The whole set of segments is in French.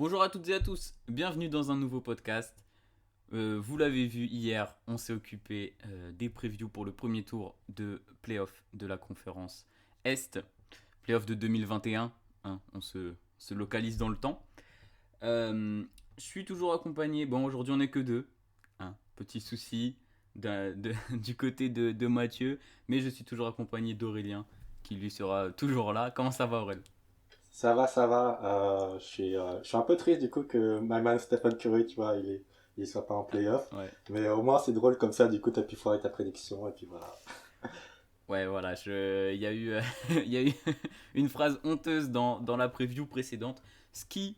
Bonjour à toutes et à tous, bienvenue dans un nouveau podcast. Vous l'avez vu hier, on s'est occupé des previews pour le premier tour de playoff de la conférence Est, playoff de 2021, hein, on se localise dans le temps. Je suis toujours accompagné, bon aujourd'hui on n'est que deux, hein, petit souci du côté de Mathieu, mais je suis toujours accompagné d'Aurélien qui lui sera toujours là. Comment ça va Aurélien? Ça va, ça va. Je suis un peu triste du coup que my man Stephen Curry, tu vois, il soit pas en playoff. Ouais. Mais au moins c'est drôle comme ça, du coup t'as pu foirer ta prédiction et puis voilà. Ouais, voilà, il y a eu, il y a eu une phrase honteuse dans la preview précédente, ce qui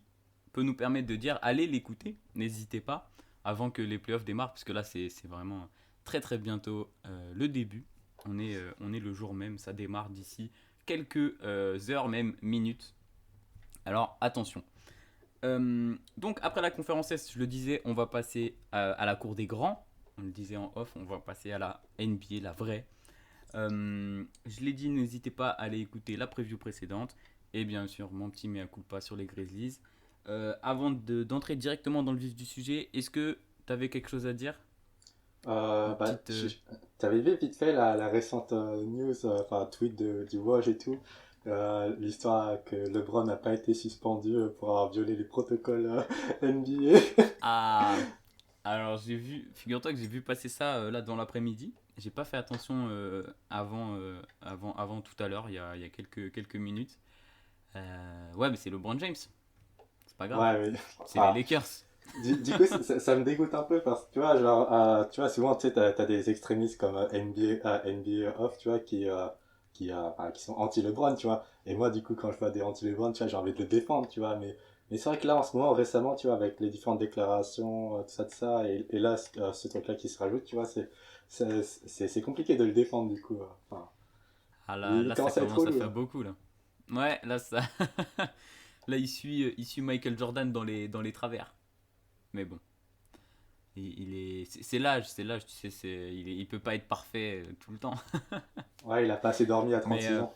peut nous permettre de dire allez l'écouter, n'hésitez pas, avant que les playoffs démarrent, puisque là c'est vraiment très très bientôt le début. On est le jour même, ça démarre d'ici quelques heures, même minutes. Alors attention. Donc après la conférence S, je le disais, on va passer à la cour des grands. On le disait en off, on va passer à la NBA, la vraie. Je l'ai dit, n'hésitez pas à aller écouter la preview précédente et bien sûr mon petit mea culpa sur les Grizzlies. Avant d'entrer directement dans le vif du sujet, est-ce que tu avais quelque chose à dire? Une Bah, petite. t'avais vu vite fait la récente news, enfin tweet du Woj et tout, l'histoire que LeBron n'a pas été suspendu pour avoir violé les protocoles NBA. Ah, alors figure-toi que j'ai vu passer ça là dans l'après-midi. J'ai pas fait attention avant tout à l'heure, il y a quelques minutes. Ouais, mais c'est LeBron James, c'est pas grave. Ouais, mais C'est les enfin, Lakers. du coup, ça me dégoûte un peu parce que tu vois, genre, tu vois, souvent, tu sais, t'as des extrémistes comme NBA Off, tu vois, enfin, qui sont anti-LeBron, tu vois. Et moi, du coup, quand je vois des anti-LeBron, tu vois, j'ai envie de le défendre, tu vois. Mais c'est vrai que là, en ce moment, récemment, tu vois, avec les différentes déclarations, tout ça, et là, ce truc-là qui se rajoute, tu vois, c'est compliqué de le défendre, du coup. Enfin, Ah là, il là ça commence à être trop commence à lourd, faire là. beaucoup là. Ouais, là ça. Là il suit Michael Jordan dans les travers. Mais bon, c'est l'âge, tu sais, il peut pas être parfait tout le temps. Ouais, il a pas assez dormi à Mais 36 ans.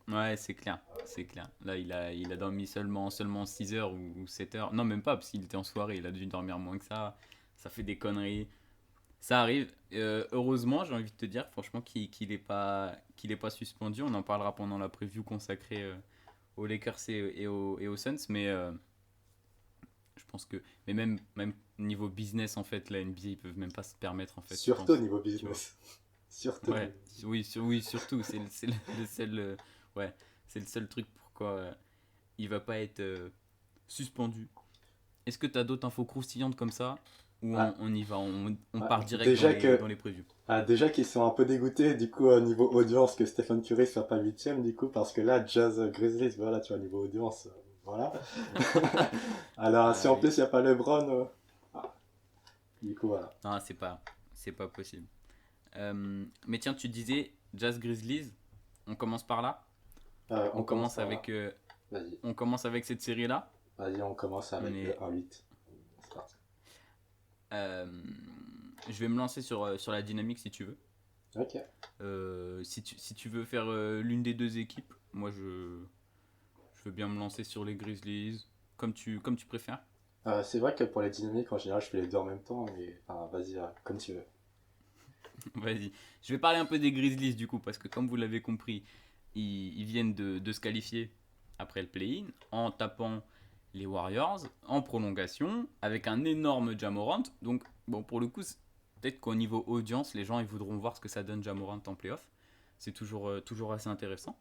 ouais, c'est clair, c'est clair. Là il a dormi seulement 6 heures ou 7 heures. Non, même pas, parce qu'il était en soirée, il a dû dormir moins que ça. Ça fait des conneries. Ça arrive. Heureusement, j'ai envie de te dire, franchement, qu'il est pas suspendu. On en parlera pendant la preview consacrée aux Lakers et aux Suns, mais je pense que, mais même niveau business en fait, la NBA ils peuvent même pas se permettre en fait, je Surtout au pense, niveau tu vois. business. Surtout au Ouais, niveau business. oui, surtout, c'est le seul, ouais, c'est le seul truc pourquoi il va pas être suspendu. Est-ce que tu as d'autres infos croustillantes comme ça ou Ah, on y va, on ah, part direct dans déjà les que dans les previews? déjà qu'ils sont un peu dégoûtés du coup au niveau audience que Stephen Curry soit pas huitième du coup parce que là Jazz Grizzlies voilà tu vois niveau audience voilà. Alors si Ah en oui. plus il y a pas LeBron ah, du coup voilà. Non, c'est pas possible. Mais tiens, tu disais Jazz Grizzlies, on commence par là. On On commence commence par là. avec, euh, Vas-y, on commence avec cette série-là. vas-y on commence On avec le est, 1-8. C'est parti. euh, je vais me lancer sur la dynamique si tu veux. Ok. Si tu veux faire l'une des deux équipes, moi je veux bien me lancer sur les Grizzlies, comme tu préfères. C'est vrai que pour les dynamiques en général je fais les deux en même temps mais enfin, vas-y comme tu veux. Vas-y. Je vais parler un peu des Grizzlies du coup, parce que comme vous l'avez compris, ils viennent de se qualifier après le play-in en tapant les Warriors en prolongation avec un énorme Jamorant. Donc, bon, pour le coup, peut-être qu'au niveau audience, les gens ils voudront voir ce que ça donne Jamorant en playoff. C'est toujours assez intéressant.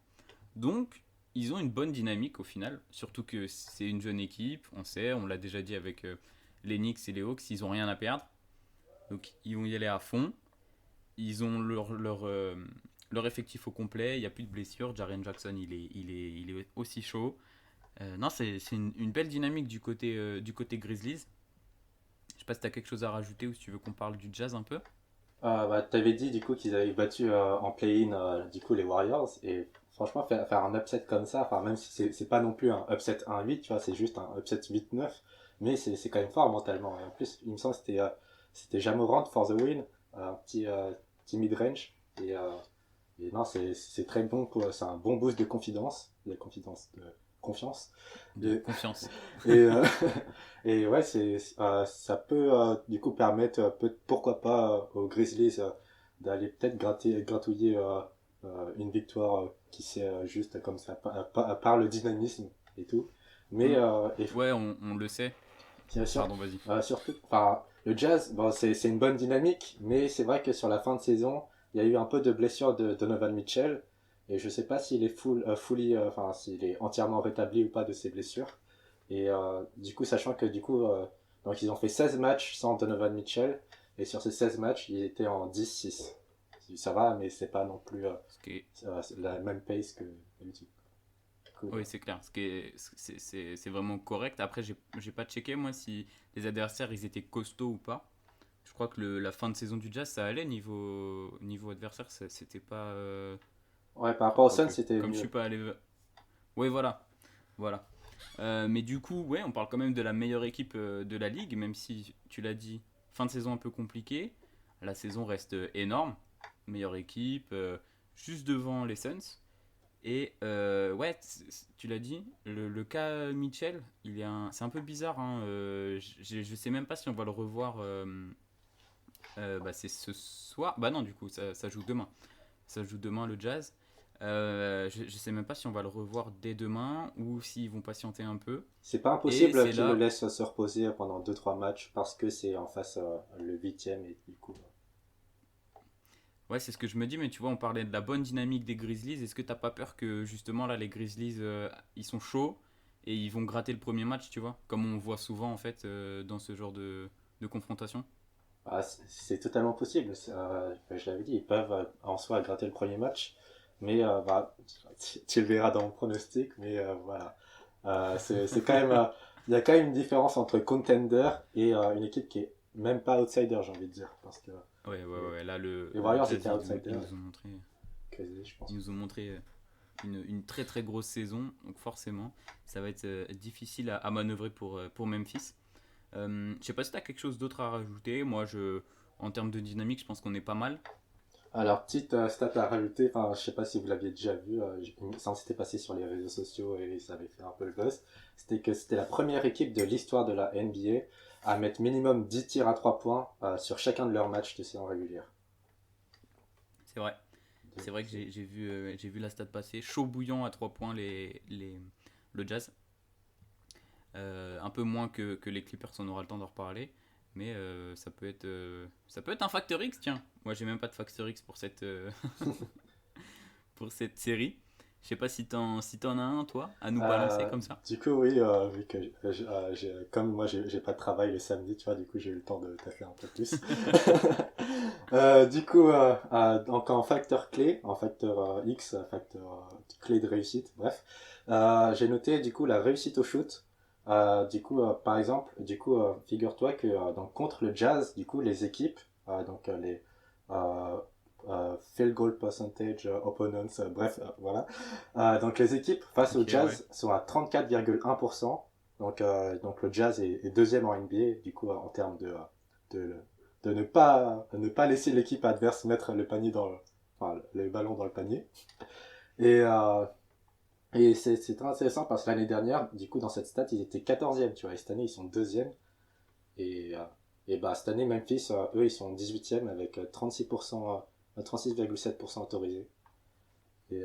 Donc, ils ont une bonne dynamique au final, surtout que c'est une jeune équipe, on sait, on l'a déjà dit avec les Knicks et les Hawks, ils n'ont rien à perdre. Donc, ils vont y aller à fond. Ils ont leur effectif au complet, il n'y a plus de blessures. Jaren Jackson, il est aussi chaud. Non, c'est une belle dynamique du côté Grizzlies. Je sais pas si tu as quelque chose à rajouter ou si tu veux qu'on parle du Jazz un peu. Bah, t'avais dit du coup qu'ils avaient battu en play-in du coup les Warriors et franchement faire un upset comme ça, enfin même si c'est pas non plus un upset 1-8, tu vois, c'est juste un upset 8-9, mais c'est quand même fort mentalement. Et en plus, il me semble que c'était Ja Morant for the win, un petit mid-range et non c'est très bon c'est un bon boost de confiance confiance. De confiance. Et, et ouais, ça peut du coup permettre, pourquoi pas, aux Grizzlies d'aller peut-être gratouiller une victoire qui c'est juste comme ça, à part le dynamisme et tout. Mais Hmm. Ouais, on le sait. bien sûr, Pardon, vas-y. surtout, enfin, le Jazz, bon, c'est une bonne dynamique, mais c'est vrai que sur la fin de saison, il y a eu un peu de blessure de Donovan Mitchell, et je sais pas s'il est enfin, s'il est entièrement rétabli ou pas de ses blessures. Et du coup, sachant que du coup, donc ils ont fait 16 matchs sans Donovan Mitchell, et sur ces 16 matchs, ils étaient en 10-6. Ça va, mais c'est pas non plus Ce qui est- la même pace que d'habitude. Cool. Oui, c'est clair. C'est vraiment correct. Après, j'ai pas checké, moi, si les adversaires, ils étaient costauds ou pas. Je crois que la fin de saison du Jazz, ça allait niveau adversaire. C'était pas... Ouais, par rapport au Suns, Quoique, c'était comme je suis mieux. pas allé... Oui, voilà. Voilà. Mais du coup, ouais, on parle quand même de la meilleure équipe de la ligue, même si, tu l'as dit, fin de saison un peu compliquée. La saison reste énorme. Meilleure équipe, juste devant les Suns. Et ouais, tu l'as dit, le cas Mitchell, c'est un peu bizarre. Hein, je sais même pas si on va le revoir. Bah, c'est ce soir. Bah non, du coup, ça joue demain. Ça joue demain le Jazz. Je sais même pas si on va le revoir dès demain ou s'ils vont patienter un peu. C'est pas Et impossible c'est qu'ils le là, laissent se reposer pendant 2-3 matchs parce que c'est en face le huitième et du coup. ouais, c'est ce que je me dis, mais tu vois, on parlait de la bonne dynamique des Grizzlies. Est-ce que t'as pas peur que justement là, les Grizzlies, ils sont chauds et ils vont gratter le premier match, tu vois, comme on voit souvent en fait dans ce genre de confrontation. C'est totalement possible. Je l'avais dit, ils peuvent en soi gratter le premier match, mais bah, tu le verras dans mon pronostic. Mais voilà, c'est quand même, il y a quand même une différence entre contender et une équipe qui est même pas outsider, j'ai envie de dire, parce que Ouais, ouais, les, ouais. Là, les le Warriors Jazz, étaient outsiders, quasi, je ils pense. nous ont montré une très très grosse saison, donc forcément, ça va être difficile à manœuvrer pour Memphis. Je sais pas si tu as quelque chose d'autre à rajouter. Moi, en termes de dynamique, je pense qu'on est pas mal. Alors, petite stat à rajouter, enfin, je sais pas si vous l'aviez déjà vu, ça s'était passé sur les réseaux sociaux et ça avait fait un peu le buzz. C'était que c'était la première équipe de l'histoire de la NBA à mettre minimum 10 tirs à 3 points sur chacun de leurs matchs de saison régulière. C'est vrai. Donc, C'est vrai que j'ai vu la stat passer. Chaud bouillant à 3 points le Jazz. Un peu moins que les Clippers, on aura le temps d'en reparler. Mais ça peut être un Factor X, tiens. Moi, j'ai même pas de Factor X pour cette série. Je sais pas si t'en as un, toi, à nous balancer Euh, comme ça. du coup, oui, vu que comme moi j'ai pas de travail le samedi, tu vois, du coup j'ai eu le temps de taffer un peu plus. Du coup, donc en facteur clé, en facteur X, facteur clé de réussite, bref, j'ai noté du coup la réussite au shoot. Du coup, par exemple, du coup, figure-toi que donc, contre le Jazz, du coup, les équipes, donc les euh, field goal percentage opponents, bref, voilà. Donc les équipes face au Ok, ouais. Jazz sont à 34,1%. Donc le Jazz est deuxième en NBA, du coup, en termes de, de ne pas laisser l'équipe adverse mettre le panier enfin, le ballon dans le panier. Et, c'est très intéressant parce que l'année dernière, du coup, dans cette stat, ils étaient 14e, tu vois, et cette année, ils sont deuxième. Et, bah, cette année, Memphis, eux, ils sont 18e avec 36%, 36,7% autorisé. Et,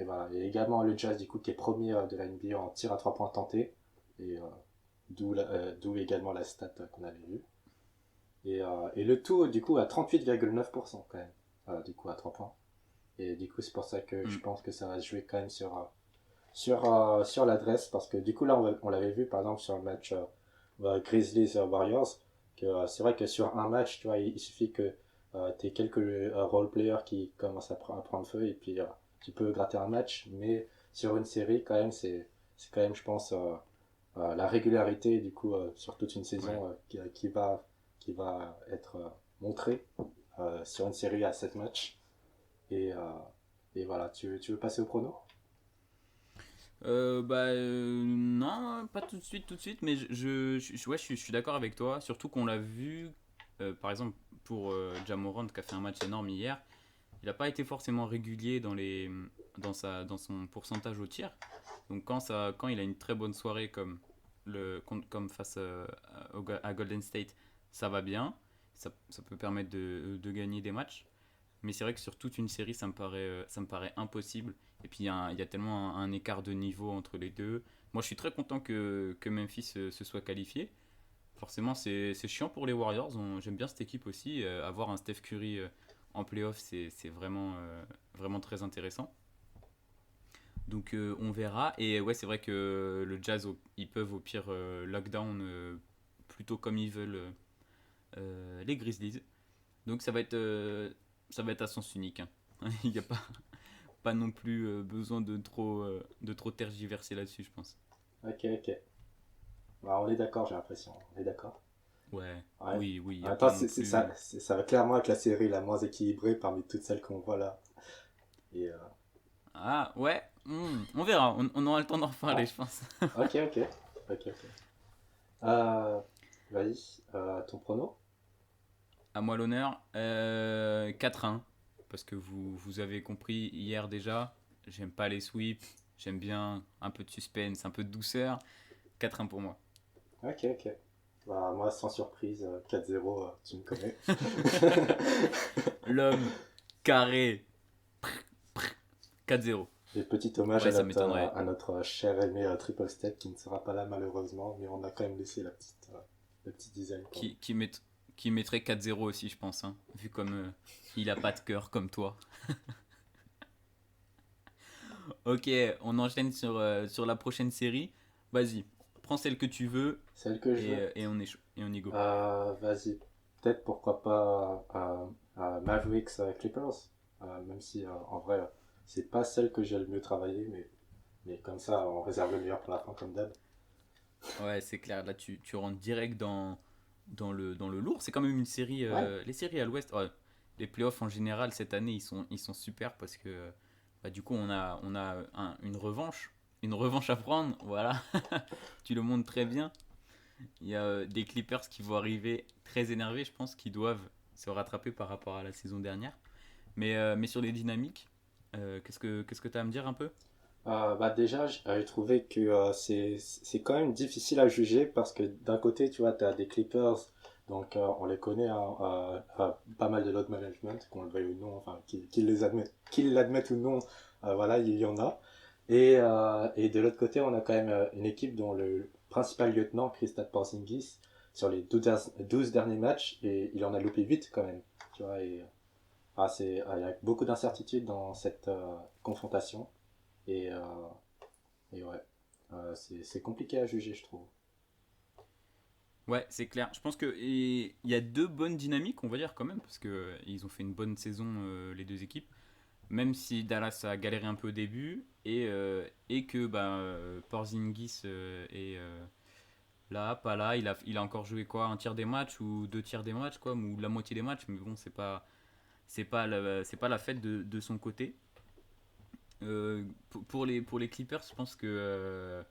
voilà. Et également le Jazz, du coup, qui est premier de la NBA en tir à 3 points tentés. Et d'où également la stat qu'on avait vue. Et le tout, du coup, à 38,9% quand même, du coup, à 3 points. Et du coup, c'est pour ça que je Hmm. pense que ça va se jouer quand même sur l'adresse. Parce que du coup, là, on l'avait vu, par exemple, sur le match Grizzlies-Warriors, que c'est vrai que sur un match, tu vois, il suffit que tu aies quelques role-players qui commencent à prendre feu, et puis tu peux gratter un match. Mais sur une série, quand même, c'est quand même, je pense, la régularité, du coup, sur toute une Ouais. saison qui va être montrée sur une série à 7 matchs. Et, voilà, tu veux passer au prono? Non, pas tout de suite, mais ouais, je suis d'accord avec toi. Surtout qu'on l'a vu, par exemple, pour Ja Morant qui a fait un match énorme hier. Il n'a pas été forcément régulier dans son pourcentage au tir. Donc quand il a une très bonne soirée comme face à Golden State, ça va bien. Ça peut permettre de gagner des matchs. Mais c'est vrai que sur toute une série, ça me paraît impossible. Et puis il y a tellement un écart de niveau entre les deux. Moi, je suis très content que Memphis se soit qualifié. Forcément, c'est chiant pour les Warriors. J'aime bien cette équipe aussi. Avoir un Steph Curry en playoff, c'est vraiment très intéressant. Donc on verra. Et ouais, c'est vrai que le Jazz, ils peuvent au pire lockdown plutôt comme ils veulent les Grizzlies. Donc ça va être à sens unique, hein. Il n'y a pas non plus besoin de trop tergiverser là-dessus, je pense. Ok, ok. Bah, on est d'accord, j'ai l'impression. On est d'accord. Ouais, Ouais. oui, oui, il En n'y a même pas temps, non plus. ça va clairement être la série la moins équilibrée parmi toutes celles qu'on voit là. Et, Ah, ouais, on verra. On aura le temps d'en ouais. reparler, je pense. Ok, ok. Ok, ok. Euh, Vas-y, ton prono? À moi l'honneur. 4-1. Parce que vous avez compris hier déjà, j'aime pas les sweeps. J'aime bien un peu de suspense, un peu de douceur. 4-1 pour moi. Ok, ok. Bah, moi, sans surprise, 4-0, tu me connais. L'homme carré. 4-0. Et petit hommage Ouais, ça m'étonnerait. à notre cher aimé Triple Step qui ne sera pas là malheureusement, mais on a quand même laissé le petit design pour lui. Qui mettrait 4-0 aussi, je pense, hein, vu comme il a pas de cœur comme toi. Ok, on enchaîne sur la prochaine série. Vas-y, prends celle que tu veux Celle que je veux? et on est et on y go. Vas-y. Peut-être pourquoi pas Mavericks Clippers, même si en vrai, c'est pas celle que j'ai le mieux travaillé, mais comme ça, on réserve le meilleur pour la fin, comme d'hab. Ouais, c'est clair, là tu rentres direct dans le lourd. C'est quand même une série. Ouais, Les séries à l'ouest, ouais, les playoffs en général cette année ils sont super parce que bah, du coup on a une revanche. Une revanche à prendre, voilà. Tu le montres très bien. Il y a des Clippers qui vont arriver très énervés, je pense, qui doivent se rattraper par rapport à la saison dernière. Mais sur les dynamiques, qu'est-ce que tu as à me dire un peu? Bah déjà, j'ai trouvé que c'est quand même difficile à juger parce que d'un côté, tu vois, tu as des Clippers, donc on les connaît, hein, pas mal de load management, qu'on le veuille ou non, enfin, qu'ils l'admettent ou non, voilà, il y en a. Et de l'autre côté, on a quand même une équipe dont le principal lieutenant, Kristaps Porzingis, sur les 12 derniers matchs, et il en a loupé 8 quand même, tu vois, il y a beaucoup d'incertitudes dans cette confrontation. Et, euh, et ouais, c'est compliqué à juger, je trouve. Ouais, c'est clair. Je pense que il y a deux bonnes dynamiques, on va dire quand même, parce que ils ont fait une bonne saison les deux équipes. Même si Dallas a galéré un peu au début et que bah, Porzingis est là, pas là. Il a encore joué quoi, un tiers des matchs ou deux tiers des matchs quoi, ou la moitié des matchs. Mais bon, c'est pas la fête de son côté. Pour les Clippers, je pense que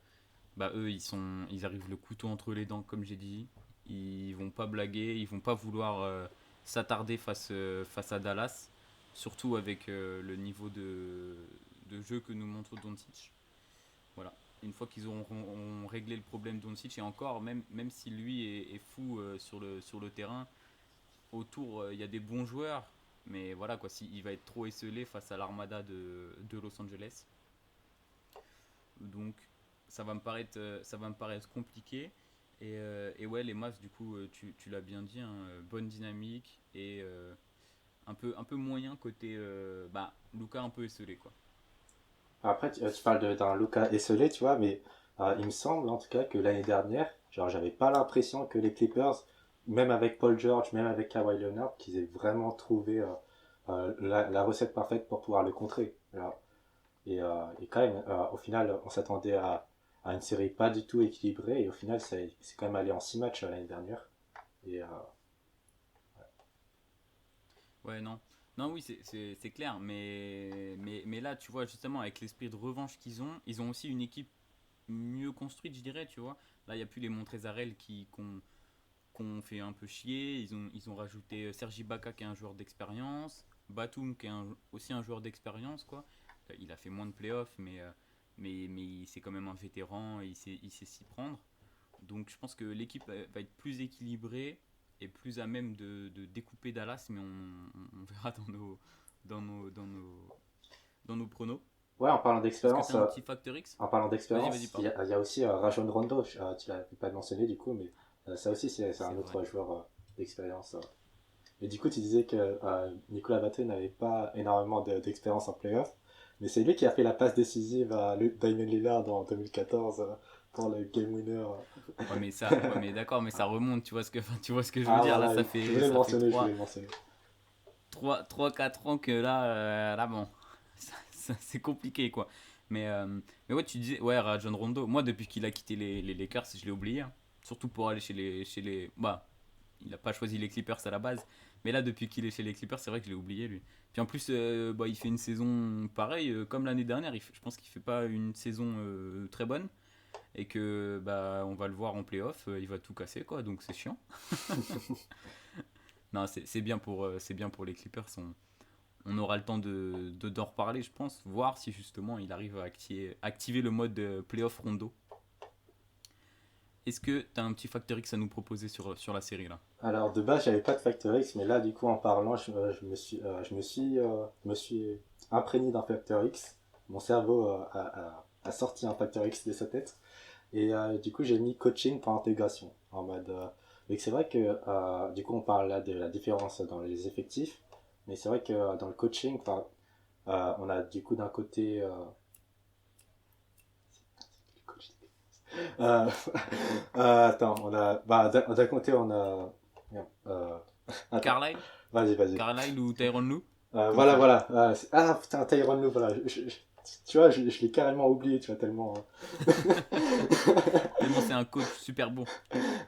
bah, eux, ils arrivent le couteau entre les dents, comme j'ai dit. Ils vont pas blaguer, ils vont pas vouloir s'attarder face à Dallas, surtout avec le niveau de jeu que nous montre Doncic. Voilà. Une fois qu'ils auront réglé le problème Doncic, et encore, même si lui est fou sur le terrain, autour, il y a des bons joueurs, mais voilà, quoi, il va être trop esselé face à l'armada de Los Angeles. Donc ça va me paraître compliqué. Et ouais, les Mavs, du coup, tu l'as bien dit, hein, bonne dynamique et un peu moyen côté bah, Luka un peu esselé, quoi. Après, tu parles d'un Luka esselé, tu vois, mais il me semble en tout cas que l'année dernière, genre, j'avais pas l'impression que les Clippers, même avec Paul George, même avec Kawhi Leonard, qu'ils aient vraiment trouvé la recette parfaite pour pouvoir le contrer. Alors, et quand même, au final, on s'attendait à une série pas du tout équilibrée, et au final, c'est quand même allé en 6 matchs l'année dernière. Et Ouais, non. Non, oui, c'est clair. Mais là, tu vois, justement, avec l'esprit de revanche ils ont aussi une équipe mieux construite, je dirais, tu vois. Là, il n'y a plus les Montrezarel qu'on fait un peu chier. Ils ont rajouté Sergi Ibaka qui est un joueur d'expérience, Batum qui est aussi un joueur d'expérience, quoi. il a fait moins de playoffs, mais c'est quand même un vétéran et il sait s'y prendre. Donc je pense que l'équipe va être plus équilibrée et plus à même de découper Dallas, mais on verra dans nos pronos. Ouais, Est-ce que tu as un petit facteur X? en parlant Vas-y, d'expérience, pardon. il y a aussi Rajon Rondo, tu l'as pas mentionné du coup, mais ça aussi c'est C'est un vrai. autre joueur d'expérience. Et du coup, tu disais que Nicolas Batum n'avait pas énormément d'expérience en playoff, mais c'est lui qui a fait la passe décisive à Damien Lillard en 2014 pour le game winner. Ouais, mais d'accord, mais ça remonte, tu vois ce que je veux Ah dire. Là, voilà, je voulais le ça fait mentionner, je voulais le mentionner. 4 ans que là bon, c'est compliqué, quoi. Mais ouais, tu disais, ouais, Rajon Rondo, moi, depuis qu'il a quitté les Lakers, je l'ai oublié, hein. Surtout pour aller bah, il n'a pas choisi les Clippers à la base. Mais là, depuis qu'il est chez les Clippers, c'est vrai que je l'ai oublié, lui. Puis en plus, bah, il fait une saison pareille, comme l'année dernière. Je pense qu'il fait pas une saison très bonne. Et que bah, on va le voir en playoff, il va tout casser, quoi. Donc c'est chiant. Non, c'est bien pour les Clippers. On aura le temps d'en reparler, je pense. Voir si justement il arrive à activer le mode playoff rondo. Est-ce que tu as un petit facteur X à nous proposer sur la série là? Alors de base, j'avais pas de Factor X, mais là, du coup, en parlant, je me suis imprégné d'un Factor X. Mon cerveau a sorti un Factor X de sa tête. Et du coup, j'ai mis coaching par intégration. En mode. Mais c'est vrai que du coup, on parle là de la différence dans les effectifs. Mais c'est vrai que dans le coaching, on a du coup d'un côté. Euh, attends, on a. Bah, d'un côté, on a. Merde, attends, Carlisle? vas-y. Carlisle ou Tyronn Lue? Comme tu Voilà, veux. voilà. Putain, Tyronn Lue, voilà. Tu vois, je l'ai carrément oublié, tu vois, tellement. Tellement c'est un coach super bon.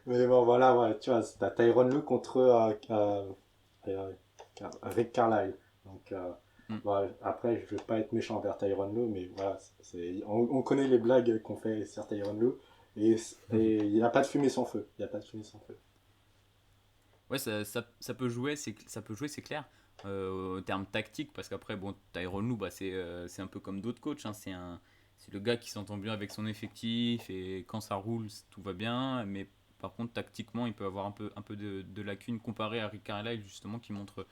Mais bon, voilà, ouais, tu vois, t'as Tyronn Lue contre euh, Rick Carlisle. Donc, Mm. bon, après, je veux pas être méchant envers Tyronn Lue, mais voilà, on connaît les blagues qu'on fait sur Tyronn Lue. Et il n'y a pas de fumée sans feu. Il n'y a pas de fumée sans feu. Ouais, ça peut jouer, c'est clair. Au terme tactique, parce qu'après, bon, Tyronn Lue, bah, c'est un peu comme d'autres coachs, hein. C'est le gars qui s'entend bien avec son effectif et quand ça roule, tout va bien. Mais par contre, tactiquement, il peut avoir un peu de lacunes comparé à Rick Carlisle, justement, qui montre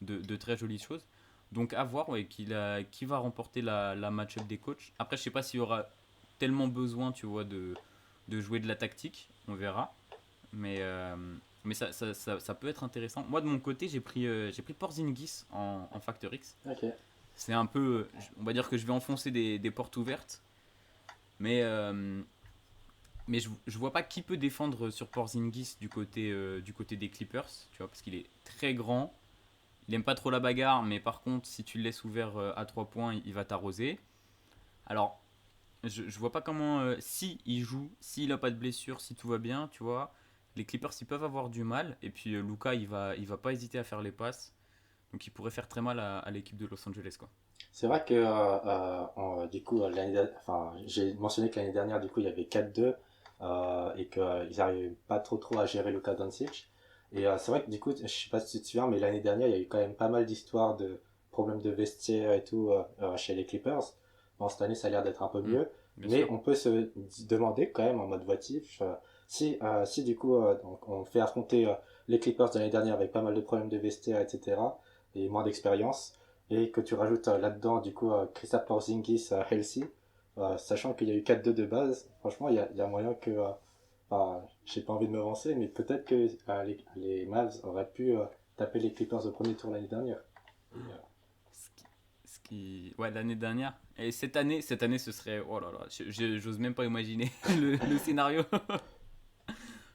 de très jolies choses. Donc, à voir, ouais, qui va remporter la match-up des coachs. Après, je sais pas s'il y aura tellement besoin, tu vois, de jouer de la tactique. On verra. Mais, euh, mais ça peut être intéressant. Moi, de mon côté, j'ai pris Porzingis en Factor X. Ok. C'est un peu. On va dire que je vais enfoncer des portes ouvertes. Mais, euh, mais je vois pas qui peut défendre sur Porzingis du côté des Clippers. Tu vois, parce qu'il est très grand. Il aime pas trop la bagarre. Mais par contre, si tu le laisses ouvert à 3 points, il va t'arroser. Alors, je vois pas comment. Si il joue, s'il a pas de blessure, si tout va bien, tu vois, les Clippers ils peuvent avoir du mal. Et puis Luka il va pas hésiter à faire les passes. Donc il pourrait faire très mal à l'équipe de Los Angeles, quoi. C'est vrai que, du coup, enfin, j'ai mentionné que l'année dernière, du coup, il y avait 4-2 et qu'ils n'arrivaient pas trop à gérer Luka Doncic. Et c'est vrai que, du coup, je sais pas si tu te souviens, mais l'année dernière, il y a eu quand même pas mal d'histoires de problèmes de vestiaire et tout chez les Clippers. Bon, cette année, ça a l'air d'être un peu Hmm, mieux. bien Mais sûr. on peut se demander quand même en mode voitif si du coup, donc, on fait affronter les Clippers de l'année dernière avec pas mal de problèmes de vestiaire, etc. et moins d'expérience et que tu rajoutes là-dedans du coup Kristaps Porzingis healthy, sachant qu'il y a eu 4-2 de base, franchement il y a moyen que, j'ai pas envie de me m'avancer, mais peut-être que les Mavs auraient pu taper les Clippers au premier tour l'année dernière. Et, Ce qui, ouais, l'année dernière. Et cette année, ce serait. Oh là là, j'ose même pas imaginer le scénario,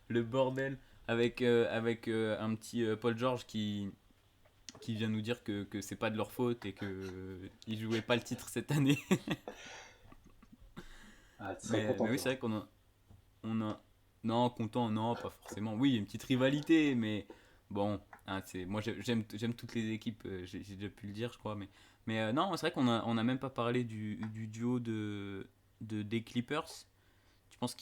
le bordel, avec un petit Paul George qui vient nous dire que c'est pas de leur faute et qu'ils jouaient pas le titre cette année. tu serais content Mais oui, c'est toi. vrai on a. Non, content, non, pas forcément. Oui, une petite rivalité, mais bon, hein, moi j'aime toutes les équipes, j'ai déjà pu le dire, je crois. Non, c'est vrai on a même pas parlé du duo des Clippers. Tu penses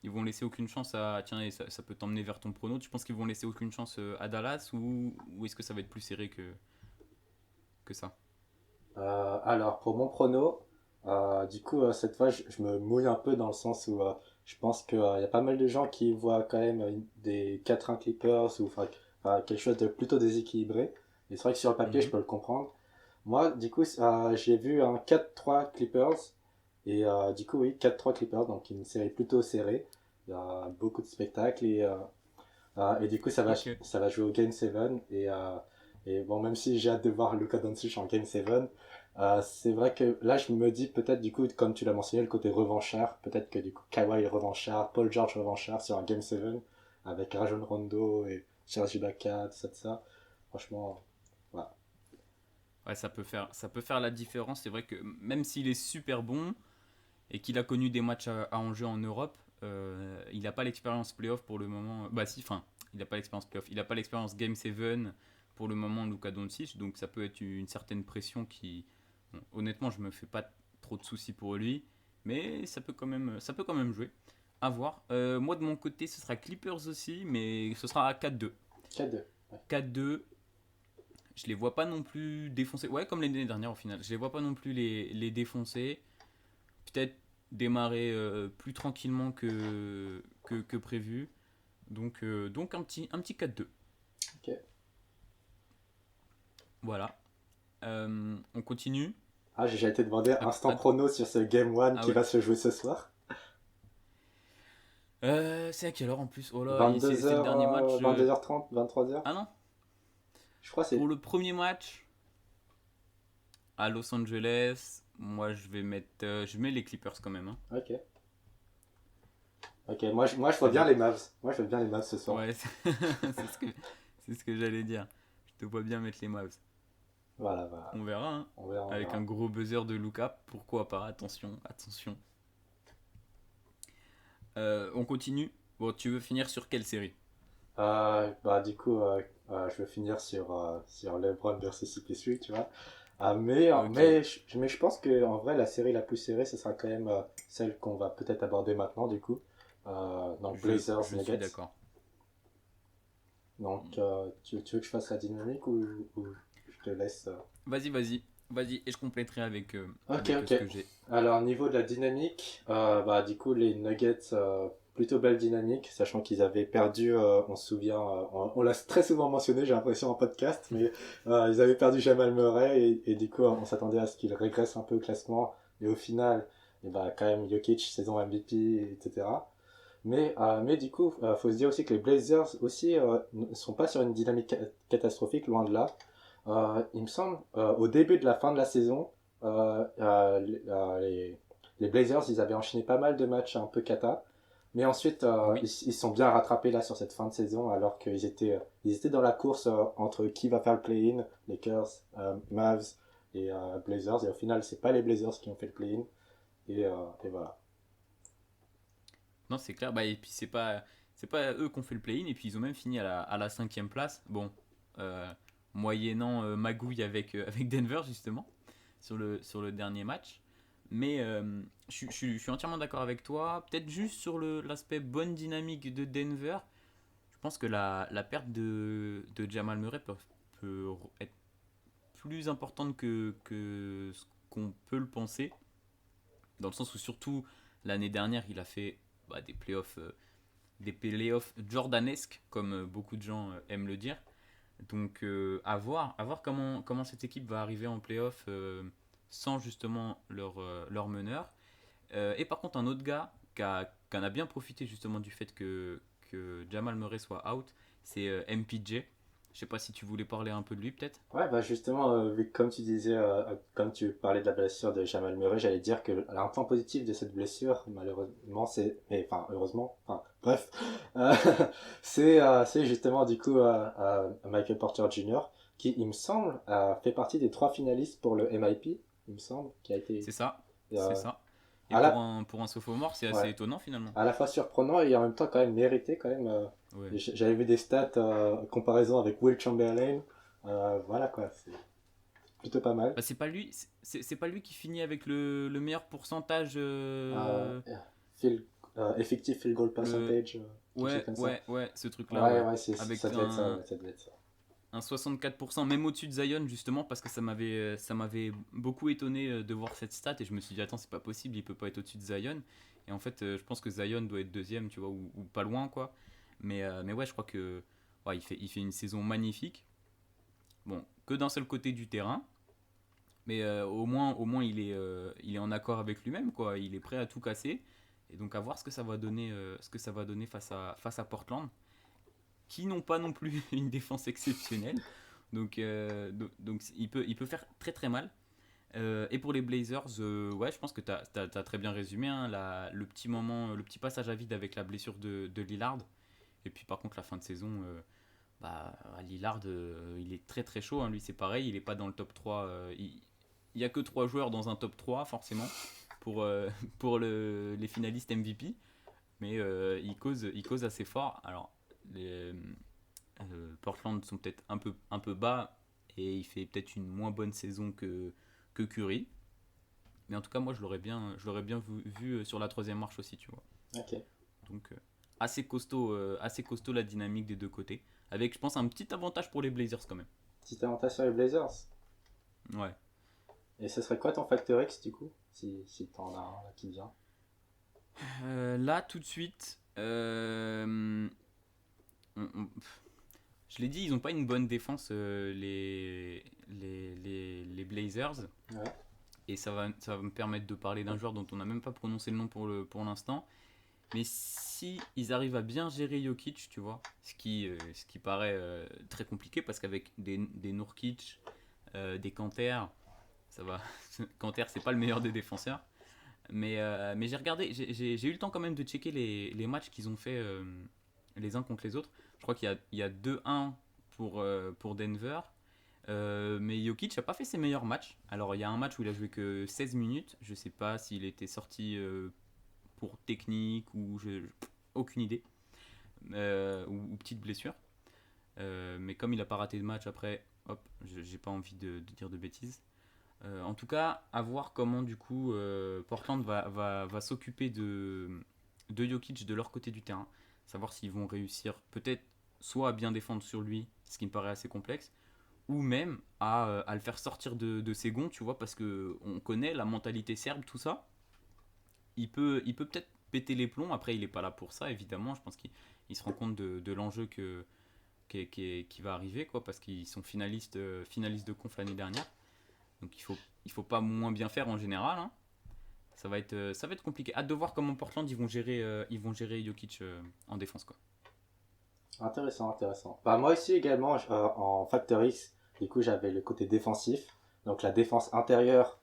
ils vont laisser aucune chance à. Tiens, et ça peut t'emmener vers ton prono. Tu penses qu'ils vont laisser aucune chance à Dallas ou est-ce que ça va être plus serré que ça? Alors, pour mon prono, du coup, cette fois, je me mouille un peu dans le sens où je pense qu'il y a pas mal de gens qui voient quand même des 4-1 Clippers ou enfin, quelque chose de plutôt déséquilibré. Et c'est vrai que sur le papier, je Mhm. peux le comprendre. Moi, du coup, j'ai vu un 4-3 Clippers. Et du coup, oui, 4-3 Clippers, donc une série plutôt serrée. Il y a beaucoup de spectacles et du coup, Ok. ça va jouer au Game 7. Et bon, même si j'ai hâte de voir Luka Doncic en Game 7, c'est vrai que là, je me dis peut-être, du coup, comme tu l'as mentionné, le côté revanchard. Peut-être que du coup, Kawhi est revanchard, Paul George revanchard sur un Game 7 avec Rajon Rondo et Serge Ibaka, tout ça, tout ça. Franchement, voilà. Ouais, ça peut faire la différence. C'est vrai que même s'il est super bon et qu'il a connu des matchs à enjeu en Europe, il n'a pas l'expérience playoff pour le moment. Bah si, enfin, il n'a pas l'expérience playoff. Il n'a pas l'expérience Game 7 pour le moment, Luka Doncic. Donc ça peut être une certaine pression qui... Bon, honnêtement, je me fais pas trop de soucis pour lui. Mais ça peut quand même jouer. À voir. Moi, de mon côté, ce sera Clippers aussi, mais ce sera à 4-2. 4-2. Ouais. 4-2. Je les vois pas non plus défoncer. Ouais, comme l'année dernière au final. Je les vois pas non plus les défoncer. Peut-être démarrer plus tranquillement que prévu. Donc un petit 4-2. Ok. Voilà. On continue. Ah, j'ai été demandé À- instant à- chrono sur ce Game 1 ah qui ouais. va se jouer ce soir. C'est à quelle heure en plus? Oh là, c'est le 22h, dernier match. 22h30, 23h. Ah non. Je crois que Pour c'est. le premier match à Los Angeles, moi je mets les Clippers quand même, hein. Ok. Ok, moi je vois Ça bien dé- les Mavs. Moi je vois bien les Mavs ce soir. Ouais, c'est c'est ce que j'allais dire. Je te vois bien mettre les Mavs. Voilà, voilà. On verra, hein. On verra, on Avec un verra. gros buzzer de Luka, pourquoi pas, attention, attention. On continue. Bon, tu veux finir sur quelle série? Bah, du coup, je vais finir sur LeBron versus CP3, tu vois. Ok, Mais je pense que en vrai, la série la plus serrée, ce sera quand même celle qu'on va peut-être aborder maintenant, du coup. Donc, Blazers je suis Nuggets. d'accord. Donc, tu veux que je fasse la dynamique ou je te laisse. Vas-y, et je compléterai Ok, avec ok. ce que j'ai. Alors, au niveau de la dynamique, bah, du coup, les Nuggets, plutôt belle dynamique, sachant qu'ils avaient perdu, on se souvient, on l'a très souvent mentionné, j'ai l'impression, en podcast, mais ils avaient perdu Jamal Murray et du coup, on s'attendait à ce qu'il régresse un peu au classement. Et au final, et bah, quand même, Jokic, saison MVP, etc. Mais du coup, faut se dire aussi que les Blazers aussi ne sont pas sur une dynamique catastrophique, loin de là. Il me semble, au début de la fin de la saison, les Blazers, ils avaient enchaîné pas mal de matchs un peu cata. Mais ensuite, Oui, ils sont bien rattrapés là sur cette fin de saison, alors ils étaient dans la course entre qui va faire le play-in, Lakers, Mavs et Blazers. Et au final, c'est pas les Blazers qui ont fait le play-in. Et voilà. non, c'est clair. Bah, et puis c'est pas eux qui ont fait le play-in, et puis ils ont même fini à la cinquième place. Bon, euh, moyennant magouille avec Denver, justement, sur le dernier match. Mais je suis entièrement d'accord avec toi. Peut-être juste sur l'aspect bonne dynamique de Denver. Je pense que la perte de Jamal Murray peut être plus importante que ce qu'on peut le penser. Dans le sens où surtout l'année dernière, il a fait des playoffs jordanesques, comme beaucoup de gens aiment le dire. Donc à voir comment cette équipe va arriver en playoff sans justement leur meneur. Et par contre, un autre gars qui en a bien profité justement du fait que Jamal Murray soit out, c'est MPJ. Je sais pas si tu voulais parler un peu de lui peut-être. Ouais, bah justement, comme tu disais, comme tu parlais de la blessure de Jamal Murray, j'allais dire que un point positif de cette blessure, malheureusement, enfin, heureusement, enfin, bref, euh, c'est justement du coup Michael Porter Jr., qui, il me semble, fait partie des 3 finalistes pour le MIP, il me semble, qui a été C'est ça, c'est euh, ça. Et à la, pour un sophomore, c'est assez ouais, étonnant finalement. à la fois surprenant et en même temps quand même mérité quand même. Ouais. J'avais vu des stats comparaison avec Will Chamberlain, voilà quoi, c'est plutôt pas mal. Bah, c'est pas lui qui finit avec le meilleur pourcentage. Euh, field- effective field goal Le, percentage, quelque chose comme ça. ouais, ce truc-là, Ouais, ouais. ouais, Avec ça devait être ça, ouais, ça devait être ça. un 64%, même au-dessus de Zion, justement, parce que ça m'avait beaucoup étonné de voir cette stat, et je me suis dit, attends, c'est pas possible, il peut pas être au-dessus de Zion. Et en fait, je pense que Zion doit être deuxième, tu vois, ou pas loin, quoi. Mais ouais, je crois que ouais, il fait une saison magnifique. Bon, que d'un seul côté du terrain, mais au moins il est en accord avec lui-même, quoi. Il est prêt à tout casser. Et donc à voir ce que ça va donner, face à Portland, qui n'ont pas non plus une défense exceptionnelle. Donc il peut faire très très mal. Et pour les Blazers, ouais, je pense que tu as très bien résumé, hein, le petit moment, le petit passage à vide avec la blessure de Lillard. Et puis par contre, la fin de saison, bah, Lillard, il est très très chaud, hein. Lui, c'est pareil, il n'est pas dans le top 3. Il n'y a que 3 joueurs dans un top 3, forcément, pour, pour les finalistes MVP. Mais il cause assez fort. Alors, les, Portland sont peut-être un peu bas et il fait peut-être une moins bonne saison que Curry. Mais en tout cas, moi, je l'aurais bien vu sur la troisième marche aussi, tu vois. Ok. Donc, assez costaud la dynamique des deux côtés. Avec, je pense, un petit avantage pour les Blazers quand même. Petit avantage sur les Blazers. Ouais. Et ce serait quoi ton facteur X du coup, si t'en as un là, qui vient? Là, tout de suite, je l'ai dit, ils n'ont pas une bonne défense, les Blazers. Ouais. Et ça va me permettre de parler d'un joueur dont on n'a même pas prononcé le nom pour l'instant. Mais si ils arrivent à bien gérer Jokic, tu vois, ce qui paraît très compliqué parce qu'avec des Nurkic, des Kanter, ça va. Kanter, c'est pas le meilleur des défenseurs. Mais j'ai regardé, j'ai eu le temps quand même de checker les matchs qu'ils ont fait les uns contre les autres. Je crois il y a 2-1 pour Denver. Mais Jokic n'a pas fait ses meilleurs matchs. Alors il y a un match où il a joué que 16 minutes. Je sais pas s'il était sorti pour technique aucune idée. Ou petite blessure. Mais comme il n'a pas raté de match après, hop, j'ai pas envie de dire de bêtises. En tout cas, à voir comment du coup Portland va s'occuper de Jokic de leur côté du terrain. Savoir s'ils vont réussir peut-être soit à bien défendre sur lui, ce qui me paraît assez complexe, ou même à le faire sortir de ses gonds, tu vois, parce que on connaît la mentalité serbe, tout ça. Il peut peut-être péter les plombs. Après, il n'est pas là pour ça, évidemment. Je pense qu'il se rend compte de l'enjeu qui va arriver, quoi, parce qu'ils sont finalistes de conf l'année dernière. Donc il faut pas moins bien faire en général, hein. Ça va être compliqué. Hâte de voir comment Portland ils vont gérer Jokic en défense, quoi. Intéressant, intéressant. Bah, moi aussi également, en Factor X, du coup, j'avais le côté défensif. Donc la défense intérieure,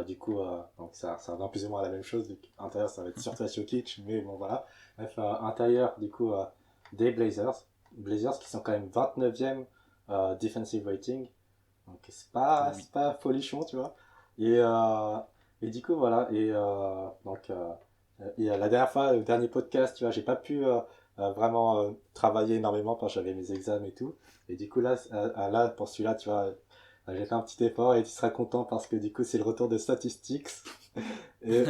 du coup, donc ça revient plus ou moins à la même chose. Donc, intérieur, ça va être surtout à Jokic, mais bon, voilà. Bref, intérieur, du coup, des Blazers. Blazers qui sont quand même 29e defensive rating. Donc Oui. c'est pas folichon, tu vois. Et, euh, et du coup, voilà. La dernière fois, au dernier podcast, tu vois, j'ai pas pu vraiment travailler énormément quand j'avais mes examens et tout. Et du coup, là pour celui-là, tu vois, j'ai fait un petit effort et tu seras content parce que du coup, c'est le retour de statistics. Et,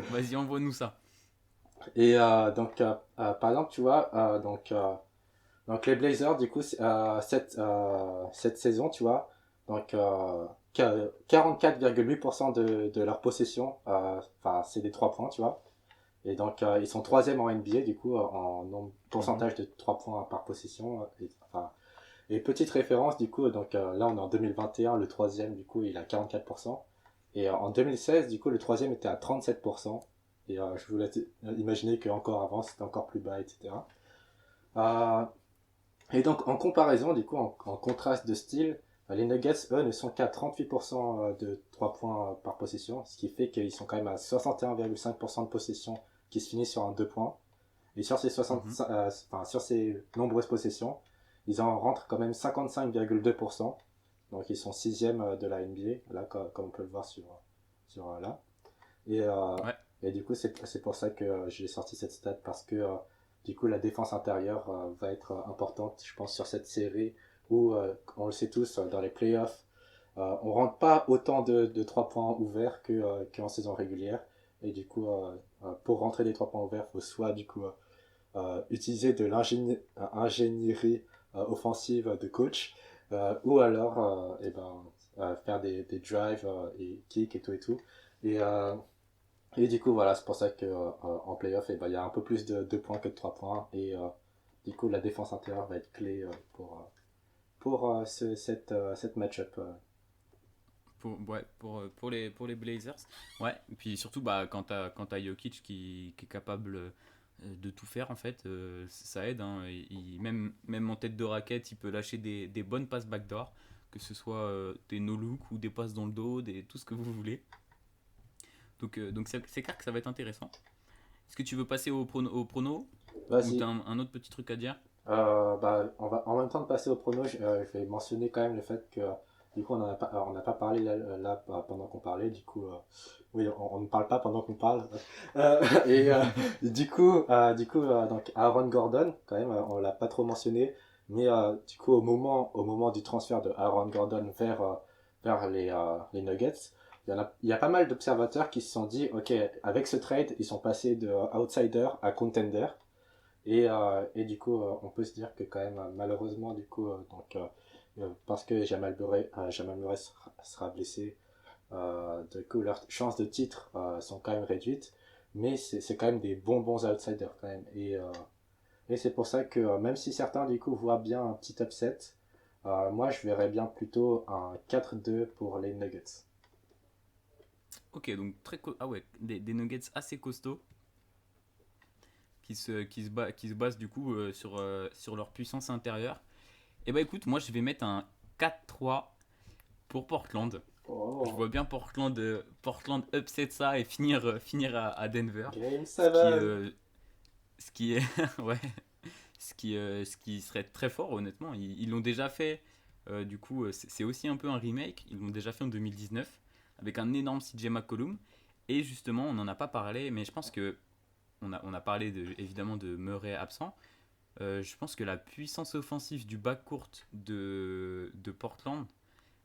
Vas-y, envoie-nous ça. par exemple, tu vois, donc les Blazers, du coup, cette saison, tu vois, donc 44,8% de leur possession, enfin, c'est des 3 points, tu vois. Et donc, ils sont troisième en NBA, du coup, en Mhm. pourcentage de 3 points par possession. Et petite référence, du coup, donc là, on est en 2021, le troisième, du coup, il a 44%. Et en 2016, du coup, le troisième était à 37%. Et je vous laisse imaginer qu'encore avant, c'était encore plus bas, etc. Euh, et donc, en comparaison, du coup, en contraste de style, les Nuggets, eux, ne sont qu'à 38% de 3 points par possession, ce qui fait qu'ils sont quand même à 61,5% de possession qui se finissent sur un 2 points. Et sur ces, Mhm. sur ces nombreuses possessions, ils en rentrent quand même 55,2%. Donc, ils sont 6e de la NBA, là, comme on peut le voir sur là. Et, euh, Ouais. et du coup, c'est pour ça que j'ai sorti cette stat parce que du coup, la défense intérieure va être importante, je pense, sur cette série où, on le sait tous, dans les playoffs, on rentre pas autant de 3 points ouverts qu'en saison régulière. Et du coup, pour rentrer des 3 points ouverts, il faut soit du coup utiliser de l'ingénierie offensive de coach, ou alors faire des drives et kicks et tout et tout. Et, euh, et du coup, voilà, c'est pour ça qu'en playoff, il y a un peu plus de 2 points que de 3 points. Et du coup, la défense intérieure va être clé cette match-up. Pour les Blazers. Ouais, et puis surtout bah, quand t'as Jokic qui est capable de tout faire, en fait, ça aide. Hein. Même en tête de raquette, il peut lâcher des bonnes passes backdoor, que ce soit des no-look ou des passes dans le dos, tout ce que vous voulez. Donc c'est clair que ça va être intéressant. Est-ce que tu veux passer au prono ou Vas-y. t'as un autre petit truc à dire? On va, en même temps de passer au prono, je vais mentionner quand même le fait que du coup on n'a pas parlé pendant qu'on parlait, du coup oui on ne parle pas pendant qu'on parle. Et donc Aaron Gordon quand même on l'a pas trop mentionné, mais du coup au moment du transfert de Aaron Gordon vers les Nuggets, il y a pas mal d'observateurs qui se sont dit ok, avec ce trade ils sont passés de outsider à contender. Et du coup, on peut se dire que quand même, malheureusement, du coup, parce que Jamal Murray sera blessé, du coup, leurs chances de titre sont quand même réduites, mais c'est quand même des bons outsiders quand même. Et c'est pour ça que même si certains, du coup, voient bien un petit upset, moi, je verrais bien plutôt un 4-2 pour les Nuggets. Ok, donc ah ouais, des Nuggets assez costauds qui se basent du coup sur leur puissance intérieure. Et bah écoute, moi je vais mettre un 4-3 pour Portland. Je Oh, vois bien Portland upset ça et finir à Denver. Game Ce qui, 7! ce qui est ouais, ce qui serait très fort honnêtement. Ils l'ont déjà fait. Du coup, c'est aussi un peu un remake. Ils l'ont déjà fait en 2019 avec un énorme CJ McCollum. Et justement, on n'en a pas parlé, mais je pense que on a parlé évidemment de Murray absent. Je pense que la puissance offensive du backcourt de Portland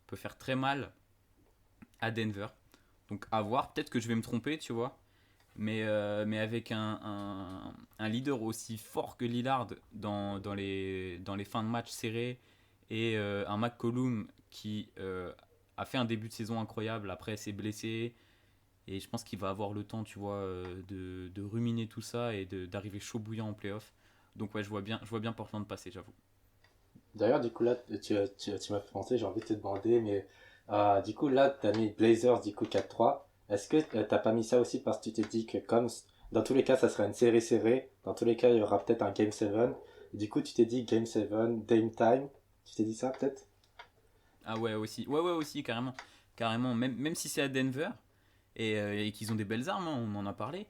peut faire très mal à Denver. Donc à voir, peut-être que je vais me tromper, tu vois. Mais avec un leader aussi fort que Lillard dans les fins de match serrés et un McCollum qui a fait un début de saison incroyable, après s'est blessé. Et je pense qu'il va avoir le temps, tu vois, de ruminer tout ça et d'arriver chaud bouillant en playoff. Donc ouais, je vois bien Portland passer, j'avoue. D'ailleurs, du coup, là, tu m'as fait penser, j'ai envie de te demander, mais du coup, là, tu as mis Blazers, du coup, 4-3. Est-ce que t'as pas mis ça aussi parce que tu t'es dit que dans tous les cas, ça sera une série serrée, dans tous les cas, il y aura peut-être un Game 7, et du coup, tu t'es dit Game 7, Dame Time, tu t'es dit ça peut-être? Ah ouais, aussi. Ouais, aussi, carrément. Carrément, même si c'est à Denver et qu'ils ont des belles armes, hein, on en a parlé.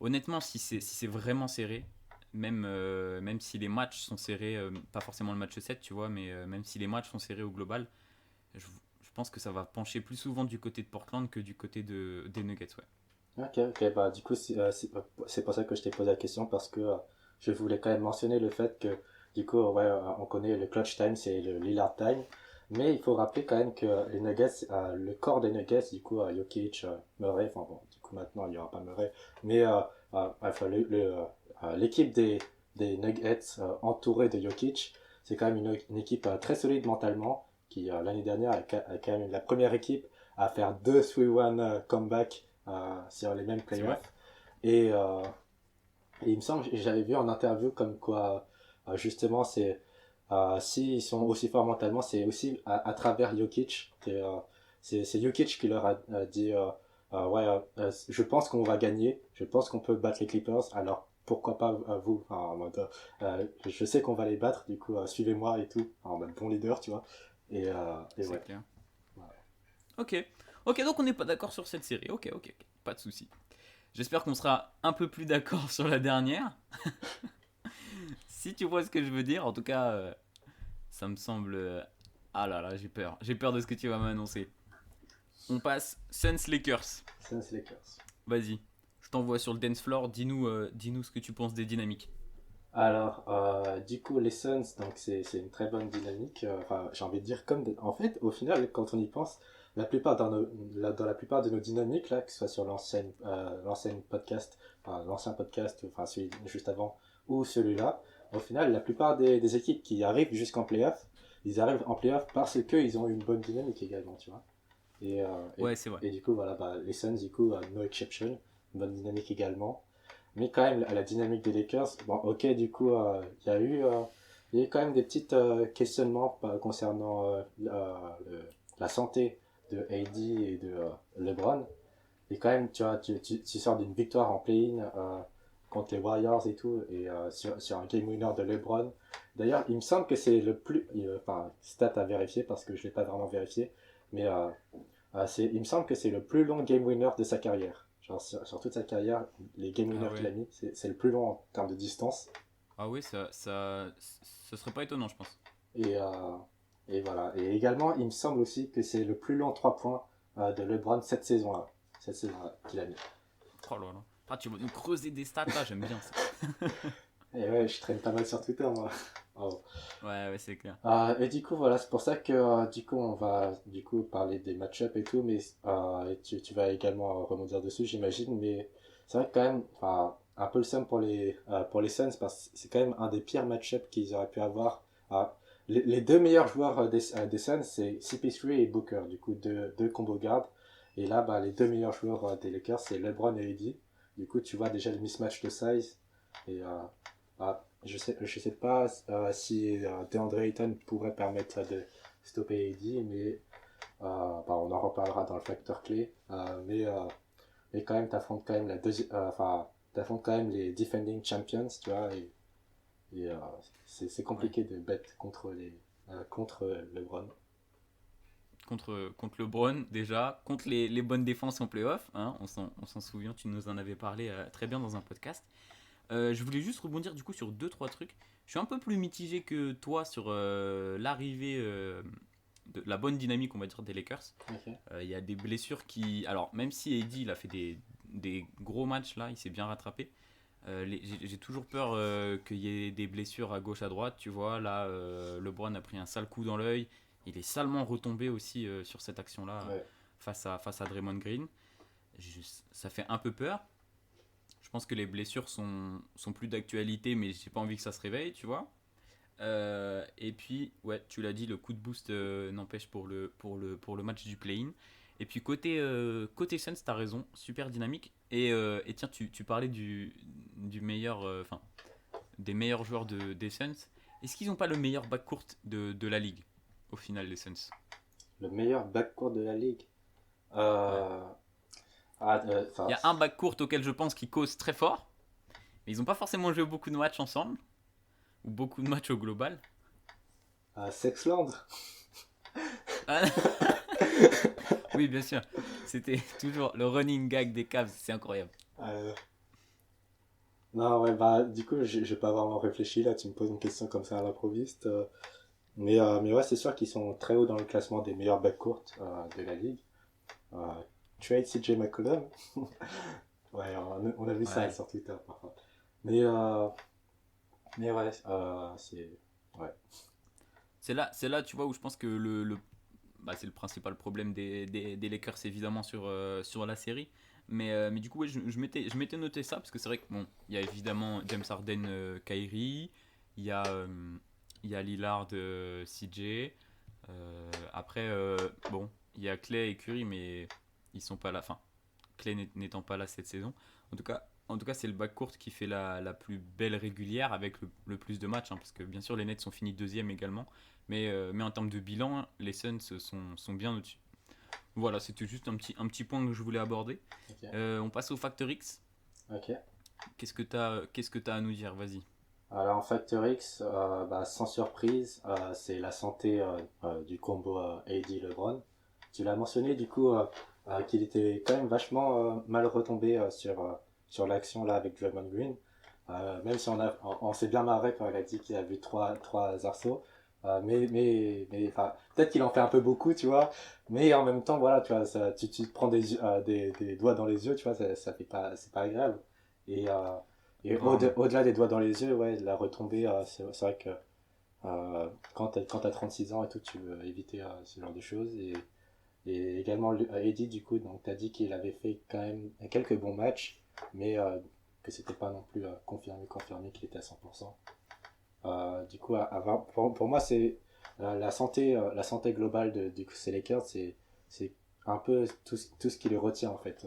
Honnêtement, si c'est vraiment serré, même si les matchs sont serrés, pas forcément le match 7 tu vois, mais même si les matchs sont serrés au global, je, je pense que ça va pencher plus souvent du côté de Portland que du côté des Nuggets, ouais. Ok, bah du coup, c'est pour ça que je t'ai posé la question, parce que je voulais quand même mentionner le fait que, du coup, ouais, on connaît le clutch time, c'est le Lillard time, mais il faut rappeler quand même que les Nuggets, le corps des Nuggets, du coup, Jokic, Murray, enfin bon, du coup maintenant il n'y aura pas Murray, mais enfin, l'équipe des Nuggets entourée de Jokic, c'est quand même une équipe très solide mentalement, qui l'année dernière a quand même la première équipe à faire deux 3-1 comeback sur les mêmes C'est vrai. playoffs. Et il me semble que j'avais vu en interview comme quoi, justement, s'ils sont aussi forts mentalement, c'est aussi à travers Jokic. C'est Jokic qui leur a dit ouais, je pense qu'on va gagner, je pense qu'on peut battre les Clippers, alors pourquoi pas vous, enfin, en mode, je sais qu'on va les battre, du coup, suivez-moi et tout, en mode bon leader, tu vois. Et C'est ouais. clair. Voilà. Ok. Ok, donc on n'est pas d'accord sur cette série. Ok. Pas de souci. J'espère qu'on sera un peu plus d'accord sur la dernière. Si tu vois ce que je veux dire, en tout cas, ça me semble. Ah là là, j'ai peur. J'ai peur de ce que tu vas m'annoncer. On passe Suns Lakers. Suns Lakers. Vas-y. Je t'envoie sur le dance floor. Dis-nous ce que tu penses des dynamiques. Alors, du coup, les Suns, donc c'est une très bonne dynamique. Enfin, j'ai envie de dire en fait, au final, quand on y pense, dans la plupart de nos dynamiques là, que ce soit sur l'ancienne podcast, enfin l'ancien podcast, enfin celui juste avant ou celui-là, au final, la plupart des équipes qui arrivent jusqu'en playoff, ils arrivent en playoff parce qu'ils ont une bonne dynamique également, tu vois. Et, Ouais, c'est vrai. et du coup, voilà, bah, les Suns, du coup, no exception, une bonne dynamique également. Mais quand même, la dynamique des Lakers, bon, ok, du coup, il y a eu quand même des petits questionnements concernant la santé de AD et de LeBron. Et quand même, tu vois, tu sors d'une victoire en play-in contre les Warriors et tout, et sur un game winner de LeBron. D'ailleurs, il me semble que c'est le plus. Enfin, stat à vérifier parce que je ne l'ai pas vraiment vérifié, mais il me semble que c'est le plus long game winner de sa carrière. Genre, sur toute sa carrière, les game Ah winners qu'il ouais. a mis, c'est le plus long en termes de distance. Ah ouais, ça serait pas étonnant, je pense. Et, euh, et voilà. Et également, il me semble aussi que c'est le plus long 3 points de LeBron cette saison-là. Cette saison-là qu'il a mis. Oh là là. Ah, tu vas nous creuser des stats là, j'aime bien ça. Et ouais, je traîne pas mal sur Twitter, moi. Oh. Ouais, ouais, c'est clair. Et du coup, voilà, c'est pour ça que du coup, on va du coup parler des match-ups et tout, mais et tu vas également rebondir dessus, j'imagine. Mais c'est vrai que quand même, enfin, un peu le seum pour les Suns, parce que c'est quand même un des pires match-ups qu'ils auraient pu avoir. Ah, les deux meilleurs joueurs des Suns, c'est CP3 et Booker, du coup, deux combo guards. Et là, bah, les deux meilleurs joueurs des Lakers, c'est LeBron et AD. Du coup, tu vois déjà le mismatch de size. Et je sais pas si DeAndre Ayton pourrait permettre de stopper AD, mais bah, on en reparlera dans le facteur clé. Mais quand même, t'affrontes quand même t'affrontes quand même les defending champions, tu vois, et c'est Ouais. compliqué de bet contre LeBron. Contre LeBron, déjà. Contre les bonnes défenses en playoff. Hein, on s'en souvient, tu nous en avais parlé très bien dans un podcast. Je voulais juste rebondir du coup sur deux trois trucs. Je suis un peu plus mitigé que toi sur l'arrivée de la bonne dynamique, on va dire, des Lakers. Ok. Il y a des blessures qui. Alors, même si AD il a fait des gros matchs là, il s'est bien rattrapé. J'ai toujours peur qu'il y ait des blessures à gauche à droite. Tu vois, là, LeBron a pris un sale coup dans l'œil. Il est salement retombé aussi sur cette action-là Ouais. face à Draymond Green. Ça fait un peu peur. Je pense que les blessures sont plus d'actualité, mais j'ai pas envie que ça se réveille, tu vois. Et puis, ouais, tu l'as dit, le coup de boost n'empêche pour le match du play-in. Et puis côté Suns, t'as raison, super dynamique. Et tiens, tu parlais du meilleur, enfin, des meilleurs joueurs des Suns. Est-ce qu'ils n'ont pas le meilleur backcourt de la ligue au final, les Suns? Le meilleur backcourt de la ligue. Ouais. Euh, Il y a un backcourt auquel je pense qui cause très fort, mais ils n'ont pas forcément joué beaucoup de matchs ensemble, ou beaucoup de matchs au global. Sexland. Ah, oui, bien sûr. C'était toujours le running gag des Cavs, c'est incroyable. Euh, non, ouais, bah, du coup, j'ai pas vraiment réfléchi là, tu me poses une question comme ça à l'improviste. Mais ouais, c'est sûr qu'ils sont très haut dans le classement des meilleurs backcourts de la ligue. Euh, Trade CJ McCollum. Ouais, on a vu ça Ouais. sur Twitter parfois. Mais, euh, mais ouais, c'est. Ouais. C'est là, tu vois, où je pense que c'est le principal problème des Lakers, évidemment, sur la série. Mais du coup, ouais, je m'étais noté ça, parce que c'est vrai que, bon, il y a évidemment James Harden, Kyrie, il y a, il y a Lillard, CJ. Après, bon, il y a Clay et Curry, mais ils sont pas là. Enfin, Clay n'étant pas là cette saison. En tout cas, c'est le backcourt qui fait la plus belle régulière avec le plus de matchs, hein, parce que bien sûr les Nets sont finis deuxième également, mais en termes de bilan, les Suns sont bien au-dessus. Voilà, c'était juste un petit point que je voulais aborder. Ok. On passe au Factor X. Ok. Qu'est-ce que t'as à nous dire? Vas-y. Alors en Factor X, bah, sans surprise, c'est la santé du combo AD LeBron. Tu l'as mentionné du coup qu'il était quand même vachement mal retombé sur l'action là avec Draymond Green. Même si on s'est bien marré quand il a dit qu'il a vu trois arceaux. Mais enfin, peut-être qu'il en fait un peu beaucoup, tu vois. Mais en même temps, voilà, tu vois, tu te prends des doigts dans les yeux, tu vois, ça fait pas, c'est pas agréable. Et, euh, et Rarement. au-delà des doigts dans les yeux, ouais, la retombée, c'est vrai que quand t'as 36 ans et tout, tu veux éviter ce genre de choses. Et également, Eddie, du coup, donc t'as dit qu'il avait fait quand même quelques bons matchs, mais que c'était pas non plus confirmé qu'il était à 100%. Du coup, pour moi, la santé globale du coup, ces Lakers, c'est un peu tout ce qui les retient en fait.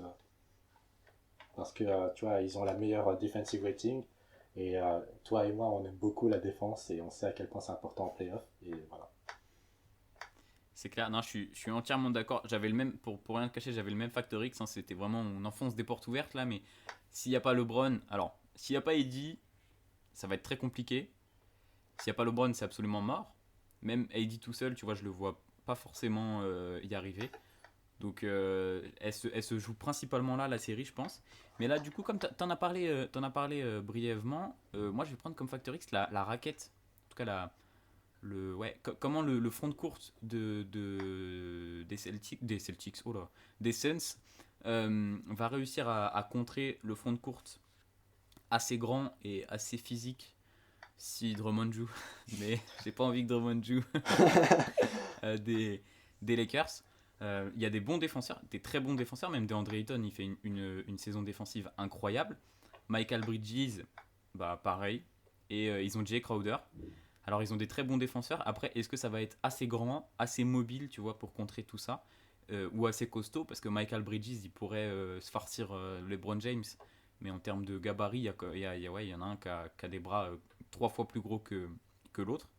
Parce que tu vois, ils ont la meilleure defensive rating. Et toi et moi, on aime beaucoup la défense et on sait à quel point c'est important en playoff. Et voilà. C'est clair, non, je suis entièrement d'accord. J'avais le même, pour rien te cacher, j'avais le même facteur X. Hein, c'était vraiment, on enfonce des portes ouvertes là, mais s'il n'y a pas LeBron, alors, s'il n'y a pas Eddie, ça va être très compliqué. S'il n'y a pas LeBron, c'est absolument mort. Même Eddie tout seul, tu vois, je le vois pas forcément y arriver. Donc, elle se joue principalement là, la série, je pense. Mais là, du coup, comme t'en as parlé brièvement, moi, je vais prendre comme facteur X la raquette. En tout cas, comment le front de courte des Celtics, oh là, des Suns va réussir à contrer le front de courte assez grand et assez physique si Drummond joue. Mais j'ai pas envie que Drummond joue euh, des, des Lakers. Il y a des bons défenseurs, des très bons défenseurs, même DeAndre Ayton, il fait une saison défensive incroyable. Michael Bridges, bah pareil. Et ils ont Jay Crowder. Alors ils ont des très bons défenseurs. Après, est-ce que ça va être assez grand, assez mobile, tu vois, pour contrer tout ça ou assez costaud? Parce que Michael Bridges, il pourrait se farcir LeBron James. Mais en termes de gabarit, ouais, il y en a un qui a des bras 3 fois plus gros que l'autre.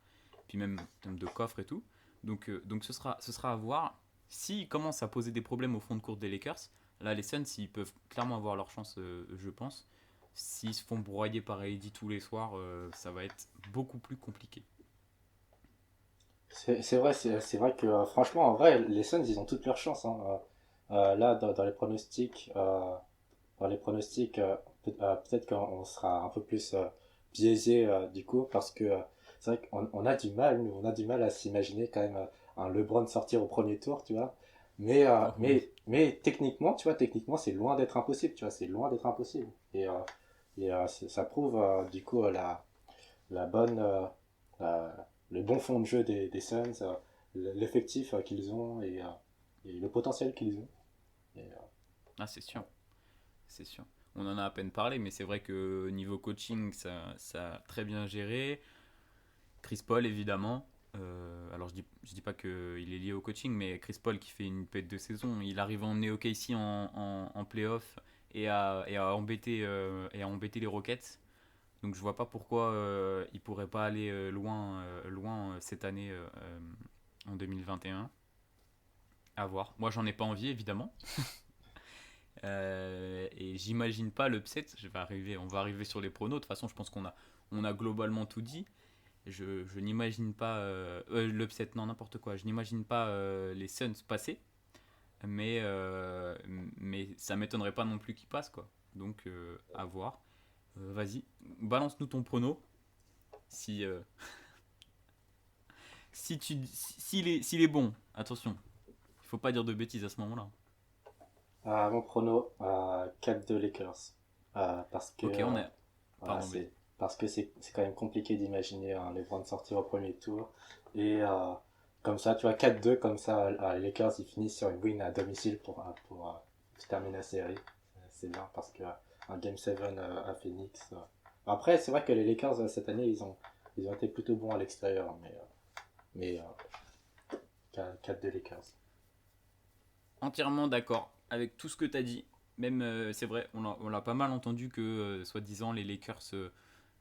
Puis même en termes de coffre et tout. Donc ce sera à voir. S'ils commencent à poser des problèmes au fond de courte des Lakers, là les Suns, ils peuvent clairement avoir leur chance, je pense. S'ils se font broyer par AD tous les soirs, ça va être beaucoup plus compliqué. C'est vrai que franchement, en vrai, les Suns, ils ont toutes leurs chances. Hein. Là, dans les pronostics peut-être qu'on sera un peu plus biaisé du coup, parce que c'est vrai qu'on a du mal, nous, on a du mal à s'imaginer quand même un LeBron sortir au premier tour, tu vois. Oh oui. Mais techniquement, tu vois, techniquement, c'est loin d'être impossible, tu vois, c'est loin d'être impossible. Ça prouve du coup la bonne, le bon fond de jeu des Suns, l'effectif qu'ils ont et le potentiel qu'ils ont. Et, Ah, c'est sûr, c'est sûr. On en a à peine parlé, mais c'est vrai que niveau coaching, ça a très bien géré. Chris Paul, évidemment. Alors, je dis pas qu'il est lié au coaching, mais Chris Paul qui fait une pète de saison. Il arrive à emmener OKC en playoff et à embêter les Rockets. Donc, je vois pas pourquoi il pourrait pas aller loin cette année en 2021. À voir. Moi, j'en ai pas envie, évidemment. Et j'imagine pas l'upset. On va arriver sur les pronos. De toute façon, je pense on a globalement tout dit. Je n'imagine pas l'upset, non, n'importe quoi. Je n'imagine pas les Suns passer, mais, mais ça m'étonnerait pas non plus qu'ils passent, quoi. Donc, à voir. Vas-y, balance-nous ton prono. Si, s'il est bon, attention, il faut pas dire de bêtises à ce moment-là. mon prono, 4-2 Lakers. Parce que Ok, voilà, pardon, vas-y. parce que c'est quand même compliqué d'imaginer un LeBron sortir au premier tour. Et comme ça, tu vois, 4-2, comme ça, les Lakers ils finissent sur une win à domicile pour terminer la série. C'est bien parce que un Game 7 à Phoenix. Après, c'est vrai que les Lakers cette année, ils ont été plutôt bons à l'extérieur, mais 4-2 Lakers. Entièrement d'accord avec tout ce que tu as dit. Même, c'est vrai, on l'a pas mal entendu que, soi-disant, les Lakers,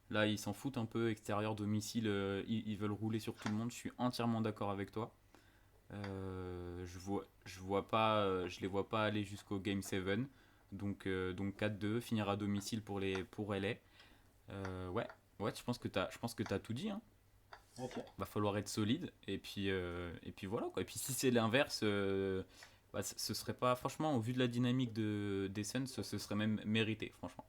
là, ils s'en foutent un peu, extérieur, domicile, ils veulent rouler sur tout le monde. Je suis entièrement d'accord avec toi. Je les vois pas aller jusqu'au Game 7. Donc 4-2, finir à domicile pour LA. Ouais, ouais, je pense que t'as tout dit. Hein. Ok. Va falloir être solide. Et puis voilà quoi. Et puis si c'est l'inverse, bah, ce serait pas, franchement, au vu de la dynamique des Suns, ce serait même mérité, franchement.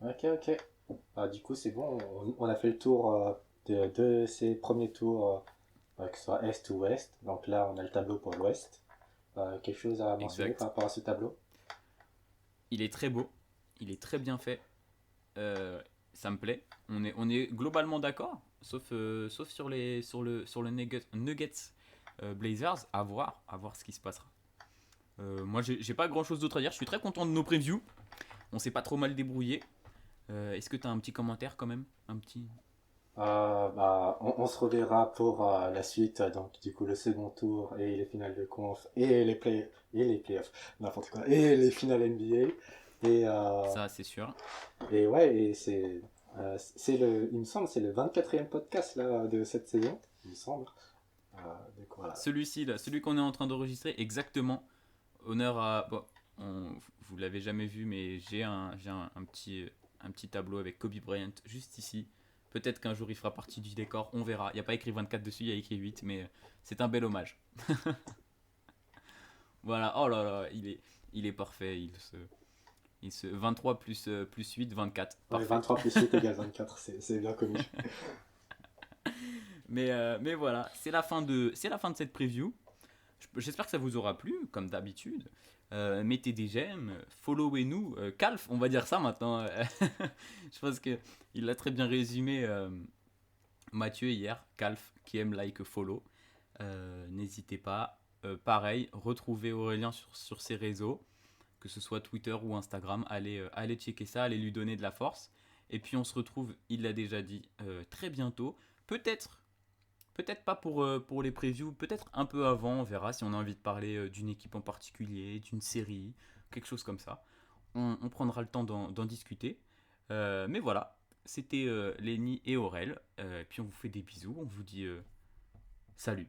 Ok, ok. Du coup, c'est bon, on a fait le tour de ces premiers tours, que ce soit Est ou Ouest. Donc là, on a le tableau pour l'Ouest. Quelque chose à mentionner Exact. par rapport à ce tableau? Il est très beau. Il est très bien fait. Euh, Ça me plaît. On est globalement d'accord, sauf sur le Nuggets Blazers. À voir ce qui se passera. Moi, j'ai pas grand chose d'autre à dire. Je suis très content de nos previews. On s'est pas trop mal débrouillé. Est-ce que tu as un petit commentaire quand même? Un petit. On se reverra pour la suite, donc du coup le second tour et les finales de conf et les playoffs, n'importe quoi, et les finales NBA. Ça, c'est sûr. Et ouais, et il me semble, c'est le 24e podcast là, de cette saison, il me semble. Donc voilà. Celui-ci, là, celui qu'on est en train d'enregistrer, exactement. Honneur à. Bon, vous l'avez jamais vu, mais un petit tableau avec Kobe Bryant juste ici. Peut-être qu'un jour il fera partie du décor, on verra. Il n'y a pas écrit 24 dessus, il y a écrit 8, mais c'est un bel hommage. Voilà, oh là là, il est parfait. 23 plus 8, 24. Ouais, Parfait. 23 plus 8 égale 24, c'est bien connu. Mais voilà, c'est la fin de cette preview. J'espère que ça vous aura plu, comme d'habitude. Mettez des j'aime, followez-nous. Calf, on va dire ça maintenant. Je pense qu'il l'a très bien résumé, Mathieu, hier. Calf, qui aime like, follow. N'hésitez pas. Pareil, retrouvez Aurélien sur ses réseaux, que ce soit Twitter ou Instagram. Allez checker ça, allez lui donner de la force. Et puis on se retrouve, il l'a déjà dit, très bientôt. Peut-être Peut-être pas pour les previews, peut-être un peu avant, on verra si on a envie de parler d'une équipe en particulier, d'une série, quelque chose comme ça. On prendra le temps d'en discuter. Mais voilà, c'était Lenny et Aurel. Puis on vous fait des bisous, on vous dit salut.